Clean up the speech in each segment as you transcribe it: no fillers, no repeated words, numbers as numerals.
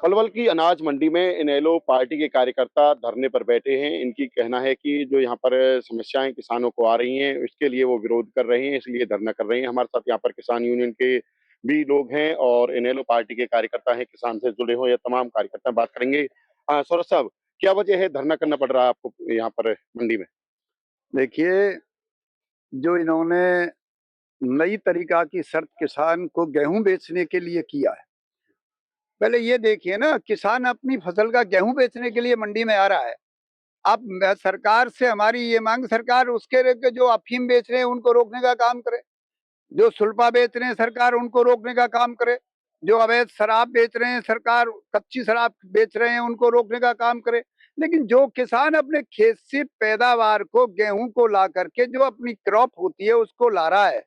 पलवल की अनाज मंडी में इनेलो पार्टी के कार्यकर्ता धरने पर बैठे हैं। इनकी कहना है कि जो यहाँ पर समस्याएं किसानों को आ रही हैं, इसके लिए वो विरोध कर रहे हैं, इसलिए धरना कर रहे हैं। हमारे साथ यहाँ पर किसान यूनियन के भी लोग हैं और इनेलो पार्टी के कार्यकर्ता हैं, किसान से जुड़े हुए ये तमाम कार्यकर्ता बात करेंगे। सौरभ साहब, क्या वजह है धरना करना पड़ रहा है आपको यहाँ पर मंडी में? देखिए, जो इन्होंने नई तरीका की शर्त किसान को गेहूं बेचने के लिए किया है। पहले ये देखिए ना, किसान अपनी फसल का गेहूं बेचने के लिए मंडी में आ रहा है। अब सरकार से हमारी ये मांग, सरकार उसके जो अफीम बेच रहे हैं उनको रोकने का काम करे, जो सुल्फा बेच रहे हैं सरकार उनको रोकने का काम करे, जो अवैध शराब बेच रहे हैं सरकार, कच्ची शराब बेच रहे हैं उनको रोकने का काम करे। लेकिन जो किसान अपने खेत से पैदावार को, गेहूं को ला करके, जो अपनी क्रॉप होती है उसको ला रहा है,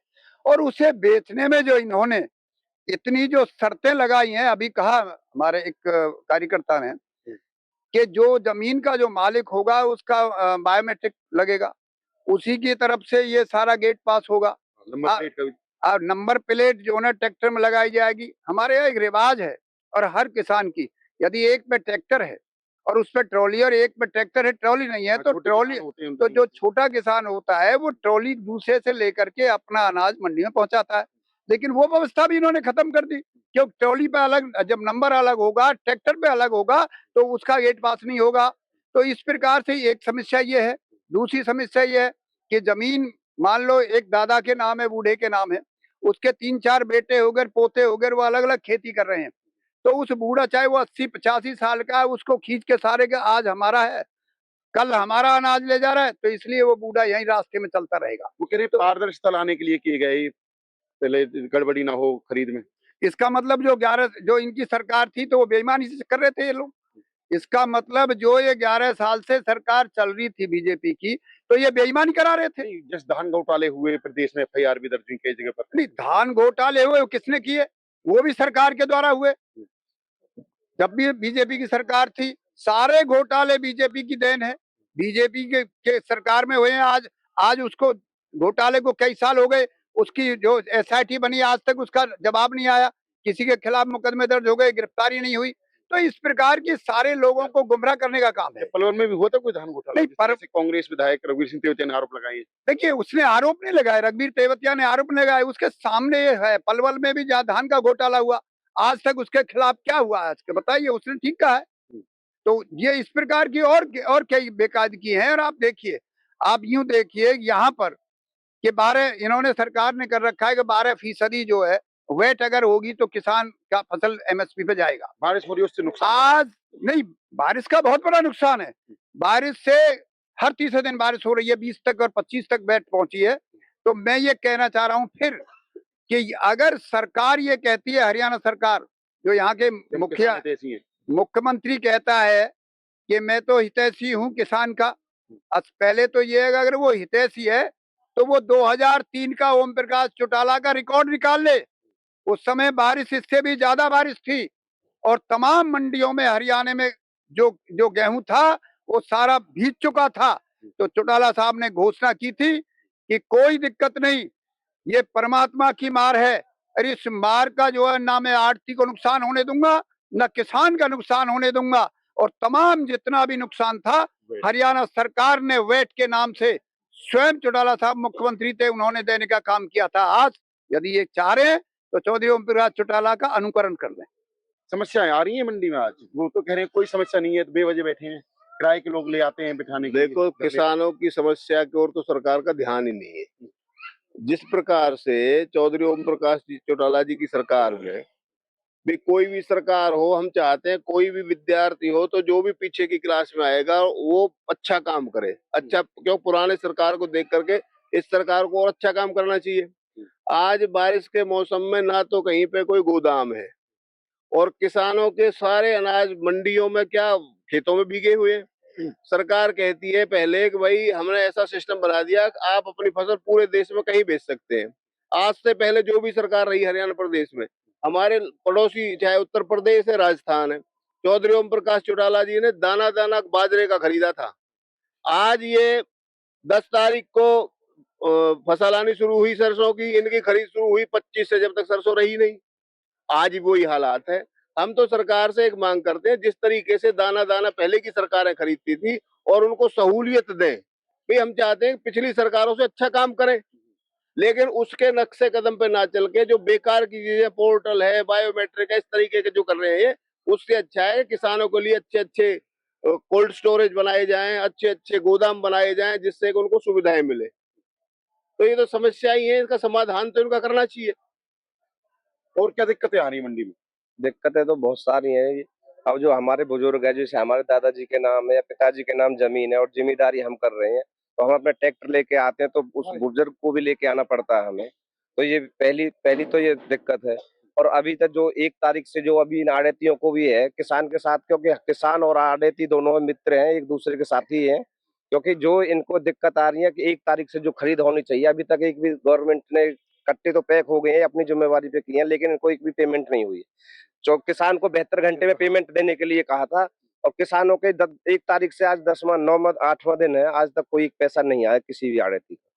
और उसे बेचने में जो इन्होंने इतनी जो शर्तें लगाई हैं, अभी कहा हमारे एक कार्यकर्ता ने कि जो जमीन का जो मालिक होगा उसका बायोमेट्रिक लगेगा, उसी की तरफ से ये सारा गेट पास होगा। और नंबर प्लेट जो है ट्रैक्टर में लगाई जाएगी। हमारे यहाँ एक रिवाज है, और हर किसान की, यदि एक पे ट्रैक्टर है और उस पर ट्रॉली, और एक पे ट्रैक्टर है ट्रॉली नहीं है, तो ट्रॉली, तो जो छोटा किसान होता है वो ट्रॉली दूसरे से लेकर के अपना अनाज मंडी में पहुंचाता है। लेकिन वो व्यवस्था भी इन्होंने खत्म कर दी, क्योंकि ट्रॉली पे अलग, जब नंबर अलग होगा, ट्रैक्टर पे अलग होगा, तो उसका गेट पास नहीं होगा। तो इस प्रकार से एक समस्या ये है। दूसरी समस्या ये है कि जमीन, मान लो एक दादा के नाम है, बूढ़े के नाम है, उसके 3-4 बेटे हो गए, पोते हो गए, वो अलग अलग खेती कर रहे हैं। तो उस बूढ़ा, चाहे वो 80-85 साल का है, उसको खींच के सारे के आज हमारा है, कल हमारा अनाज ले जा रहा है, तो इसलिए वो बूढ़ा यहीं रास्ते में चलता रहेगा। वो कह रहे पारदर्शिता लाने के लिए किए गए, पहले गड़बड़ी ना हो खरीद में। इसका मतलब जो इनकी सरकार थी तो वो बेईमानी से कर रहे थे ये लोग। इसका मतलब जो ये 11 साल से सरकार चल रही थी बीजेपी की, तो ये बेईमानी करा रहे थे। जिस धान घोटाले हुए प्रदेश में एफआईआर भी दर्ज हुई कई जगह पर। नहीं, धान घोटाले हुए वो किसने किए? वो भी सरकार के द्वारा हुए। जब भी बीजेपी की सरकार थी, सारे घोटाले बीजेपी की देन है। बीजेपी के सरकार में हुए हैं। आज उसको घोटाले को कई साल हो गए, उसकी जो एसआईटी बनी आज तक उसका जवाब नहीं आया, किसी के खिलाफ मुकदमे दर्ज हो गए, गिरफ्तारी नहीं हुई। तो इस प्रकार की सारे लोगों को गुमराह करने का काम है। पलवल में भी हुआ था कोई धान घोटाला? नहीं, पर कांग्रेस विधायक रघुवीर सिंह तेवतिया ने आरोप लगाए। देखिए, उसने आरोप नहीं लगाया, रघुवीर तेवतिया ने आरोप नहीं लगाया, उसके सामने ये है। पलवल में भी जहाँ धान का घोटाला हुआ, आज तक उसके खिलाफ क्या हुआ आज के बताइए? उसने ठीक कहा है। तो ये इस प्रकार की और कई बेकायदगी हैं। और आप देखिए, आप यूं देखिए यहाँ पर कि 12 इन्होंने सरकार ने कर रखा है कि 12% जो है वेट अगर होगी तो किसान का फसल एमएसपी पे जाएगा। बारिश हो रही है उससे नुकसान? आज नहीं, बारिश का बहुत बड़ा नुकसान है। बारिश से हर तीसरे दिन बारिश हो रही है, 20 तक और 25 तक वेट पहुंची है। तो मैं ये कहना चाह रहा हूँ फिर कि अगर सरकार ये कहती है, हरियाणा सरकार, जो यहाँ के मुख्यमंत्री कहता है कि मैं तो हितैषी हूँ किसान का। पहले तो ये है, अगर वो हितैषी है तो वो 2003 का ओम प्रकाश चौटाला का रिकॉर्ड निकाल ले। उस समय बारिश इससे भी ज्यादा बारिश थी, और तमाम मंडियों में हरियाणा में जो जो गेहूं था वो सारा भीग चुका था। तो चौटाला साहब ने घोषणा की थी कि कोई दिक्कत नहीं, ये परमात्मा की मार है, और इस मार का जो है ना मैं आड़ती को नुकसान होने दूंगा, न किसान का नुकसान होने दूंगा। और तमाम जितना भी नुकसान था, हरियाणा सरकार ने वेट के नाम से, स्वयं चौटाला साहब मुख्यमंत्री थे, उन्होंने देने का काम किया था। आज यदि ये चाह रहे हैं तो चौधरी ओम प्रकाश चौटाला का अनुकरण कर लें। समस्याएं आ रही है मंडी में आज? वो तो कह रहे हैं कोई समस्या नहीं है, तो बेवजह बैठे हैं, किराए के लोग ले आते हैं बिठाने के लिए। देखो, किसानों की समस्या की ओर तो सरकार का ध्यान ही नहीं है। जिस प्रकार से चौधरी ओम प्रकाश जी चौटाला जी की सरकार में भी, कोई भी सरकार हो, हम चाहते हैं कोई भी विद्यार्थी हो तो जो भी पीछे की क्लास में आएगा वो अच्छा काम करे। अच्छा, क्यों पुराने सरकार को देख करके इस सरकार को और अच्छा काम करना चाहिए। आज बारिश के मौसम में ना तो कहीं पे कोई गोदाम है, और किसानों के सारे अनाज मंडियों में, क्या खेतों में भीगे हुए हैं। सरकार कहती है पहले कि भाई हमने ऐसा सिस्टम बना दिया कि आप अपनी फसल पूरे देश में कहीं बेच सकते हैं। आज से पहले जो भी सरकार रही हरियाणा प्रदेश में, हमारे पड़ोसी चाहे उत्तर प्रदेश है, राजस्थान है, चौधरी ओम प्रकाश चौटाला जी ने दाना दाना बाजरे का खरीदा था। आज ये 10 तारीख को फसल आनी शुरू हुई सरसों की, इनकी खरीद शुरू हुई 25 से, जब तक सरसों रही नहीं। आज भी वही हालात है। हम तो सरकार से एक मांग करते हैं, जिस तरीके से दाना दाना पहले की सरकारें खरीदती थी और उनको सहूलियत दें। भाई हम चाहते हैं पिछली सरकारों से अच्छा काम करें, लेकिन उसके नक्शे कदम पे ना चल के जो बेकार की चीजें, पोर्टल है, बायोमेट्रिक है, इस तरीके के जो कर रहे हैं, उससे अच्छा है किसानों के लिए अच्छे अच्छे कोल्ड स्टोरेज बनाए जाएं, अच्छे अच्छे गोदाम बनाए जाएं, जिससे कि उनको सुविधाएं मिले। तो ये तो समस्या ही है, इसका समाधान तो इनका करना चाहिए। और क्या दिक्कतें आ रही है मंडी में? दिक्कतें तो बहुत सारी हैं। अब जो हमारे बुजुर्ग है, जैसे हमारे दादाजी के नाम है या पिताजी के नाम जमीन है और जिम्मेदारी हम कर रहे हैं, तो हम अपना ट्रैक्टर लेके आते हैं, तो उस बुजुर्ग को भी लेके आना पड़ता है हमें। तो ये पहली पहली तो ये दिक्कत है। और अभी तक जो 1 तारीख से जो अभी इन आड़तियों को भी है किसान के साथ, क्योंकि किसान और आड़ती दोनों मित्र हैं, एक दूसरे के साथी हैं। क्योंकि जो इनको दिक्कत आ रही है कि 1 तारीख से जो खरीद होनी चाहिए, अभी तक एक भी गवर्नमेंट ने कट्टे तो पैक हो गए हैं, अपनी जिम्मेवारी पे की है, लेकिन इनको एक भी पेमेंट नहीं हुई। जो किसान को 72 घंटे में पेमेंट देने के लिए कहा था, और किसानों के 1 तारीख से आज 10वां 9वां 8वां दिन है, आज तक कोई पैसा नहीं आया किसी भी आड़ती का।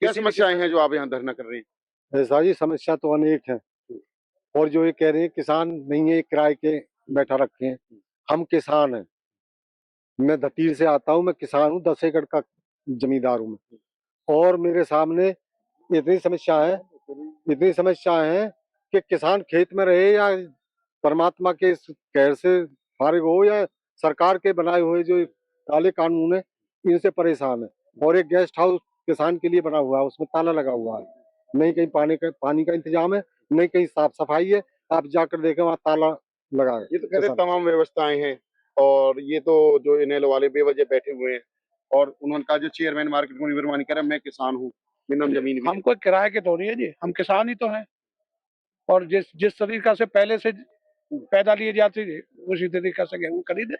क्या समस्याएं हैं जो आप यहाँ धरना कर रहे हैं? ऐसा जी समस्या तो अनेक है। और जो ये कह रहे हैं किसान नहीं है, किराए के बैठा रखे हैं। हम किसान हैं, मैं धतीर से आता हूँ, मैं किसान हूँ, 10 एकड़ का जमींदार हूँ मैं। और मेरे सामने इतनी समस्या है कि किसान खेत में रहे या परमात्मा के इस कहर से फारिग हो, या सरकार के बनाए हुए जो काले कानून है इनसे परेशान है। और एक गेस्ट हाउस किसान के लिए बना हुआ है, उसमें ताला लगा हुआ है, नहीं कहीं पानी का इंतजाम है, नहीं कहीं साफ सफाई है। आप जाकर देखें वहाँ ताला लगा है। ये तो कहते हैं तमाम व्यवस्थाएं हैं, और ये तो जो इनेलो वाले बेवजह बैठे हुए हैं, और उन्होंने कहा जो चेयरमैन मार्केट को निर्माणी करे, मैं किसान हूँ, मेरे नाम जमीन भी है। हम कोई किराए के थोड़ी है जी, हम किसान ही तो हैं। और जिस जिस तरीका से पहले से पैदा लिए जाती थी, उसी तरीका से गेहूं खरीदे।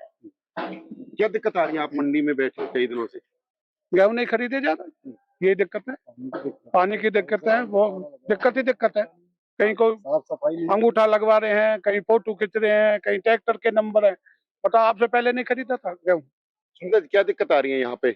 क्या दिक्कत आ रही है? आप मंडी में बैठे हो कई दिनों से। गेहूं नहीं खरीदे जाता, ये दिक्कत है। पानी की दिक्कत है, वो दिक्कत ही दिक्कत है। कहीं कोई साफ सफाई अंगूठा लगवा रहे हैं, कहीं फोटो खींच रहे हैं, कहीं ट्रैक्टर के नंबर है। पता आपसे पहले नहीं खरीदा था गेहूं। सुंदर, क्या दिक्कत आ रही है यहाँ पे?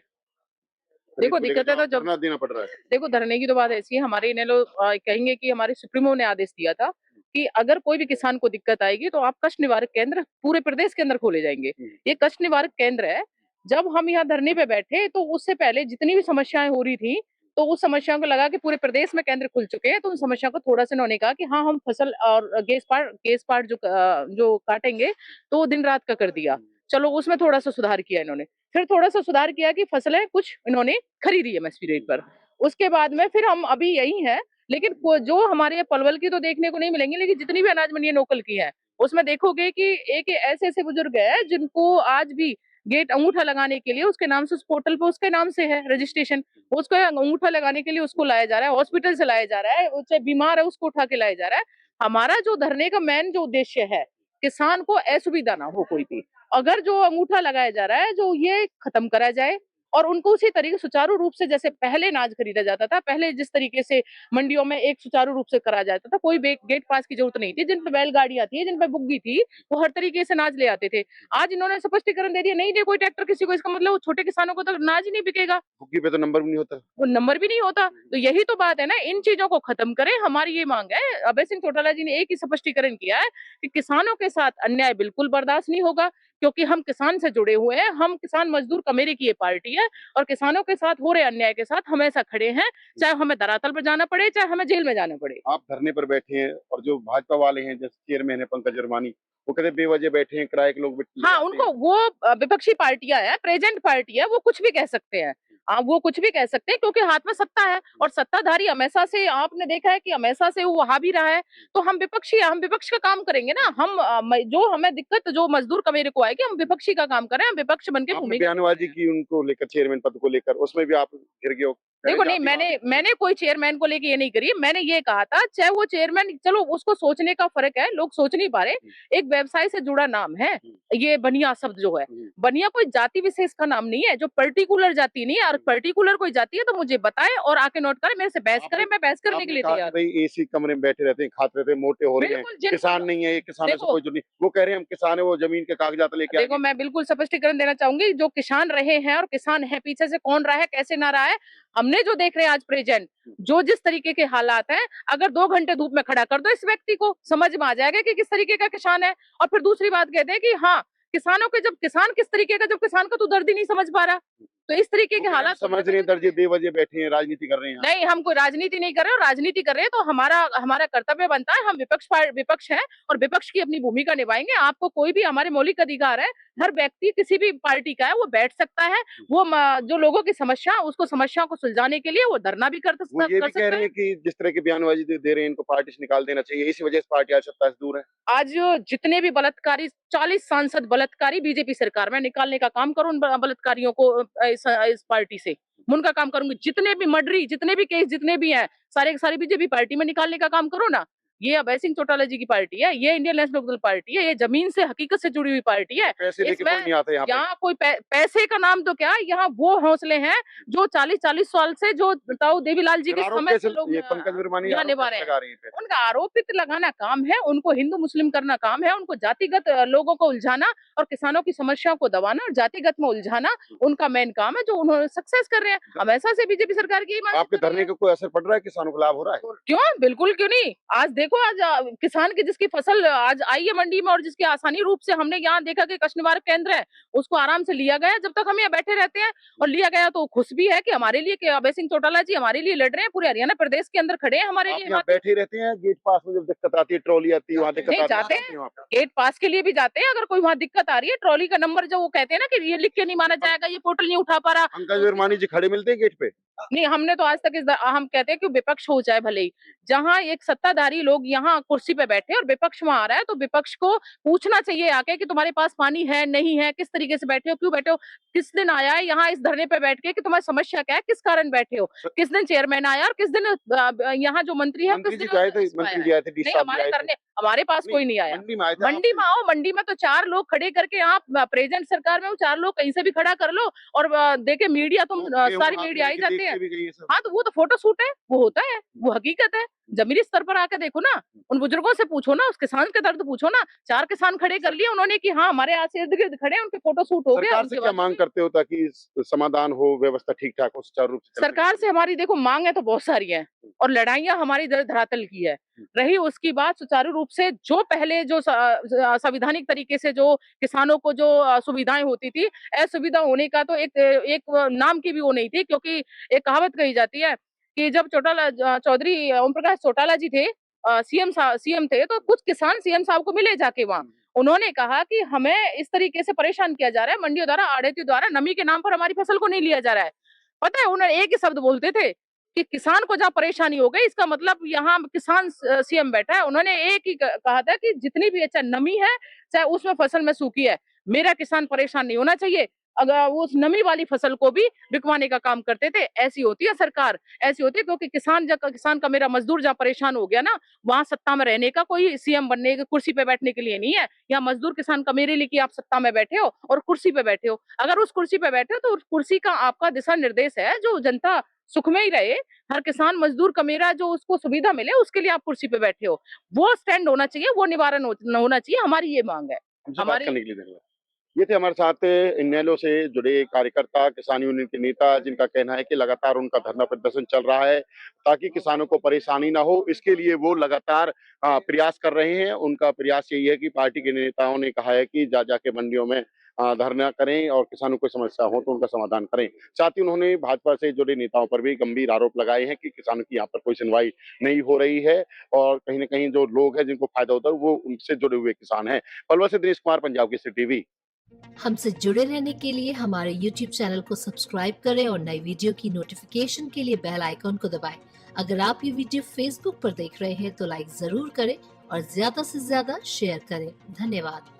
देखो दिक्कत है तो जब धरना देना पड़ रहा है। देखो धरने की तो बात ऐसी है, हमारे इनेलो कहेंगे कि हमारे सुप्रीमो ने आदेश दिया था कि अगर कोई भी किसान को दिक्कत आएगी तो आप कष्ट निवारक केंद्र पूरे प्रदेश के अंदर खोले जाएंगे। ये कष्ट निवारक केंद्र है। जब हम यहाँ धरने पे बैठे तो उससे पहले जितनी भी समस्याएं हो रही थी, तो उस समस्याओं को लगा कि पूरे प्रदेश में केंद्र खुल चुके हैं, तो उन समस्या को थोड़ा सा इन्होंने कहा कि हाँ हम फसल और गेस पार्ट जो काटेंगे तो वो दिन रात का कर दिया। चलो उसमें थोड़ा सा सुधार किया इन्होंने। फिर थोड़ा सा सुधार किया कि फसलें कुछ इन्होंने खरीदी एमएसपी रेट पर। उसके बाद में फिर हम अभी यही है, लेकिन जो हमारे यहाँ पलवल की तो देखने को नहीं मिलेंगे, लेकिन जितनी भी अनाज मंडियां लोकल की है उसमें देखोगे कि एक ऐसे ऐसे बुजुर्ग है जिनको आज भी गेट अंगूठा लगाने के लिए उसके नाम से, उस पोर्टल पे उसके नाम से है रजिस्ट्रेशन, उसको अंगूठा लगाने के लिए उसको लाया जा रहा है, हॉस्पिटल से लाया जा रहा है, चाहे बीमार है उसको उठा के लाया जा रहा है। हमारा जो धरने का मेन जो उद्देश्य है, किसान को असुविधा ना हो कोई भी। अगर जो अंगूठा लगाया जा रहा है जो ये खत्म करा जाए और उनको उसी तरीके सुचारू रूप से जैसे पहले अनाज खरीदा जाता था, पहले जिस तरीके से मंडियों में एक सुचारू रूप से करा जाता था, कोई गेट पास की जरूरत नहीं थी। जिन पे बैलगाड़ियां थी, जिन पे बुग्गी थी, वो हर तरीके से अनाज ले आते थे। आज इन्होंने स्पष्टीकरण दे दिया, नहीं दे कोई ट्रैक्टर किसी को, इसका मतलब वो छोटे किसानों को तो अनाज ही नहीं बिकेगा, बुग्गी पे तो नंबर भी नहीं होता। वो नंबर भी नहीं होता। तो यही तो बात है ना, इन चीजों को खत्म करें, हमारी ये मांग है। अभय सिंह चौटाला जी ने एक ही स्पष्टीकरण किया है कि किसानों के साथ अन्याय बिल्कुल बर्दाश्त नहीं होगा, क्योंकि हम किसान से जुड़े हुए हैं, हम किसान मजदूर कमेरे की ये पार्टी है और किसानों के साथ हो रहे अन्याय के साथ हमेशा खड़े हैं, चाहे हमें धरातल पर जाना पड़े, चाहे हमें जेल में जाना पड़े। आप धरने पर बैठे हैं, और जो भाजपा वाले हैं जैसे चेयरमैन है पंकज अरमानी, वो कहते बेवजह बैठे हैं, किराए के लोग हाँ, उनको वो विपक्षी पार्टियां है, प्रेजेंट पार्टी है, वो कुछ भी कह सकते हैं। वो कुछ भी कह सकते हैं क्योंकि हाथ में सत्ता है, और सत्ताधारी हमेशा से आपने देखा है कि हमेशा से वो वहां भी रहा है। तो हम विपक्षी है, हम विपक्ष का काम करेंगे ना। हम जो हमें दिक्कत जो मजदूर कमेरे को आएगी, हम विपक्षी का काम करें, हम विपक्ष बन के आपने बयानबाजी की उनको लेकर, चेयरमैन पद को लेकर, उसमें भी आप गिर गए हो। देखो नहीं, मैंने कोई चेयरमैन को लेके ये नहीं करी। मैंने ये कहा था, चाहे वो चेयरमैन, चलो उसको सोचने का फर्क है, लोग सोच नहीं पा रहे। एक व्यवसाय से जुड़ा नाम है ये बनिया शब्द जो है। बनिया कोई जाति विशेष का नाम नहीं है, जो पर्टिकुलर जाति नहीं है। और पर्टिकुलर कोई जाति है तो मुझे बताए और आके नोट करे, मेरे से बहस करे, मैं बहस करने के लिए तैयार हूं। एसी कमरे में बैठे रहते हैं, खाते रहते हैं, मोटे हो रहे हैं, किसान नहीं है, किसानों से कोई जुड़ नहीं। वो कह रहे हैं हम किसान है, वो जमीन के कागजात लेके। देखो मैं बिल्कुल स्पष्टीकरण देना चाहूंगी, जो किसान रहे हैं और किसान है, पीछे से कौन रहा है, कैसे ना रहा है, हमने जो देख रहे हैं आज प्रेजेंट, जो जिस तरीके के हालात हैं, अगर 2 घंटे धूप में खड़ा कर दो इस व्यक्ति को, समझ में आ जाएगा कि किस तरीके का किसान है। और फिर दूसरी बात कहते हैं कि हाँ, किसानों के जब किसान किस तरीके का, जब किसान का तो दर्द ही नहीं समझ पा रहा। तो इस तरीके के हालात समझ रहे हैं, दर्जे बेवजह बैठे हैं, राजनीति कर रहे हैं। नहीं, हम कोई राजनीति नहीं कर रहे, और राजनीति कर रहे हैं तो हमारा कर्तव्य बनता है, हम विपक्ष है और विपक्ष की अपनी भूमिका निभाएंगे। आपको कोई भी, हमारे मौलिक अधिकार है, हर व्यक्ति किसी भी पार्टी का है वो बैठ सकता है, वो जो लोगों की समस्या, उसको समस्याओं को सुलझाने के लिए वो धरना भी कर वो ये भी सकता कह रहे है। हैं कि जिस तरह की बयानबाजी दे रहे हैं, इनको पार्टी से निकाल देना चाहिए, इसी वजह से पार्टी आज सत्ता से दूर है। आज जितने भी बलात्कारी, 40 सांसद बलात्कारी बीजेपी सरकार में, निकालने का काम करो उन बलात्कारियों को इस पार्टी से, मैं उनका काम करूंगी। जितने भी मर्डरी, जितने भी केस जितने भी हैं, सारे के सारे बीजेपी पार्टी में निकालने का काम करो ना। ये अभय सिंह चौटाला जी की पार्टी है, ये इंडियन नेशनल लोकदल पार्टी है, ये जमीन से, हकीकत से जुड़ी हुई पार्टी है। पैसे लेके कोई नहीं आता यहाँ कोई पैसे का नाम तो क्या, यहाँ वो हौसले हैं जो 40 साल से, जो ताऊ देवीलाल जी के समय से लोग पंकज वर्मानी यहाँ निभा रहे हैं। हैं। उनका आरोपित लगाना काम है, उनको हिंदू मुस्लिम करना काम है, उनको जातिगत लोगों को उलझाना और किसानों की समस्याओं को दबाना और जातिगत में उलझाना उनका मेन काम है, जो उन्होंने सक्सेस कर रहे हैं। हमेशा से बीजेपी सरकार की आपके धरने का कोई असर पड़ रहा है, किसानों को लाभ हो रहा है? क्यों, बिल्कुल क्यों नहीं। आज देखो, आज किसान की जिसकी फसल आज आई है मंडी में और जिसकी आसानी रूप से हमने यहाँ देखा कि कृषि निवारक केंद्र है, उसको आराम से लिया गया। जब तक हम यहाँ बैठे रहते हैं और लिया गया तो खुश भी है कि हमारे लिए, कि अभय सिंह चौटाला जी हमारे लिए लड़ रहे हैं, पूरे हरियाणा प्रदेश के अंदर खड़े हैं हमारे लिए। यहाँ बैठे रहते हैं, गेट पास में जब दिक्कत आती है, ट्रॉली आती है, वहाँ दिक्कत नहीं, आती जाते है, हैं, गेट पास के लिए भी जाते हैं। अगर कोई वहाँ दिक्कत आ रही है, ट्रॉली का नंबर जो वो कहते हैं ना कि ये लिख के नहीं माना जाएगा, ये पोर्टल नहीं उठा पा रहा। पंकज वर्मानी जी खड़े मिलते हैं गेट पे? नहीं, हमने तो आज तक हम कहते हैं कि विपक्ष हो जाए भले ही, जहां एक सत्ताधारी लोग यहाँ कुर्सी पे बैठे और विपक्ष वहां आ रहा है, तो विपक्ष को पूछना चाहिए आके कि तुम्हारे पास पानी है, नहीं है, किस तरीके से बैठे हो, क्यों बैठे हो, किस दिन आया है यहाँ इस धरने पे बैठ के, कि तुम्हारी समस्या क्या है, किस कारण बैठे हो, किस दिन चेयरमैन आया और किस दिन यहाँ जो मंत्री है, मंत्री जी आए थे, हमारे पास कोई नहीं आया। मंडी में आओ, मंडी में तो 4 लोग खड़े करके, आप प्रेजेंट सरकार में 4 लोग कहीं से भी खड़ा कर लो और देखे मीडिया, तुम सारी मीडिया आई जाती है। हाँ, तो वो तो फोटो शूट है, वो होता है, वो हकीकत है। जमीनी स्तर पर आके देखो ना, उन बुजुर्गों से पूछो ना, उस किसान का दर्द पूछो ना। 4 किसान खड़े कर लिए उन्होंने कि हाँ हमारे यहाँ से इर्द गिर्द खड़े, उनके फोटो शूट हो गया। सरकार से क्या मांग करते हो ताकि समाधान हो, व्यवस्था ठीक ठाक हो, सुचारू रूप से? सरकार से हमारी देखो मांग है तो बहुत सारी है, और लड़ाइयां हमारी धरातल की है। रही उसकी बात, सुचारू रूप से जो पहले जो संवैधानिक तरीके से जो किसानों को जो सुविधाएं होती थी, असुविधा होने का तो एक नाम की भी वो नहीं थी। क्योंकि एक कहावत कही जाती है कि जब चौधरी ओम प्रकाश चौटाला जी थे, सीएम थे, तो कुछ किसान सीएम साहब को मिले जाके वहाँ। उन्होंने कहा कि हमें इस तरीके से परेशान किया जा रहा है, मंडियों द्वारा, आड़तियों द्वारा, नमी के नाम पर हमारी फसल को नहीं लिया जा रहा है। पता है, उन्होंने एक ही शब्द बोलते थे कि किसान को जहाँ परेशानी हो गई, इसका मतलब यहाँ किसान सीएम बैठा है। उन्होंने एक ही कहा था कि जितनी भी, चाहे नमी है चाहे उसमें फसल में सूखी है, मेरा किसान परेशान नहीं होना चाहिए। अगर वो उस नमी वाली फसल को भी बिकवाने का काम करते थे। ऐसी होती है सरकार, ऐसी होती है, क्योंकि किसान का मेरा मजदूर जहाँ परेशान हो गया ना, वहां सत्ता में रहने का कोई सीएम बनने की कुर्सी पे बैठने के लिए नहीं है। यहाँ मजदूर किसान का मेरे लिए कि आप सत्ता में बैठे हो और कुर्सी पे बैठे हो। अगर उस कुर्सी पे बैठे हो तो उस कुर्सी का आपका दिशा निर्देश है, जो जनता सुख में ही रहे, हर किसान मजदूर का मेरा जो उसको सुविधा मिले, उसके लिए आप कुर्सी पे बैठे हो। वो स्टैंड होना चाहिए, वो निवारण होना चाहिए। हमारी ये मांग है। हमारी ये थे हमारे साथ इनेलो से जुड़े कार्यकर्ता, किसान यूनियन के नेता, जिनका कहना है कि लगातार उनका धरना प्रदर्शन चल रहा है ताकि किसानों को परेशानी ना हो। इसके लिए वो लगातार प्रयास कर रहे हैं। उनका प्रयास यही है कि पार्टी के नेताओं ने कहा है कि जाके मंडियों में धरना करें और किसानों को समस्या हो तो उनका समाधान करें। साथ ही उन्होंने भाजपा से जुड़े नेताओं पर भी गंभीर आरोप लगाए हैं कि किसानों की यहाँ पर कोई सुनवाई नहीं हो रही है और कहीं न कहीं जो लोग हैं जिनको फायदा होता है वो उनसे जुड़े हुए किसान हैं। पलवल से दिनेश कुमार, पंजाब केसरी टीवी। हमसे जुड़े रहने के लिए हमारे YouTube चैनल को सब्सक्राइब करें और नई वीडियो की नोटिफिकेशन के लिए बेल आइकॉन को दबाएं। अगर आप ये वीडियो Facebook पर देख रहे हैं तो लाइक जरूर करें और ज्यादा से ज्यादा शेयर करें। धन्यवाद।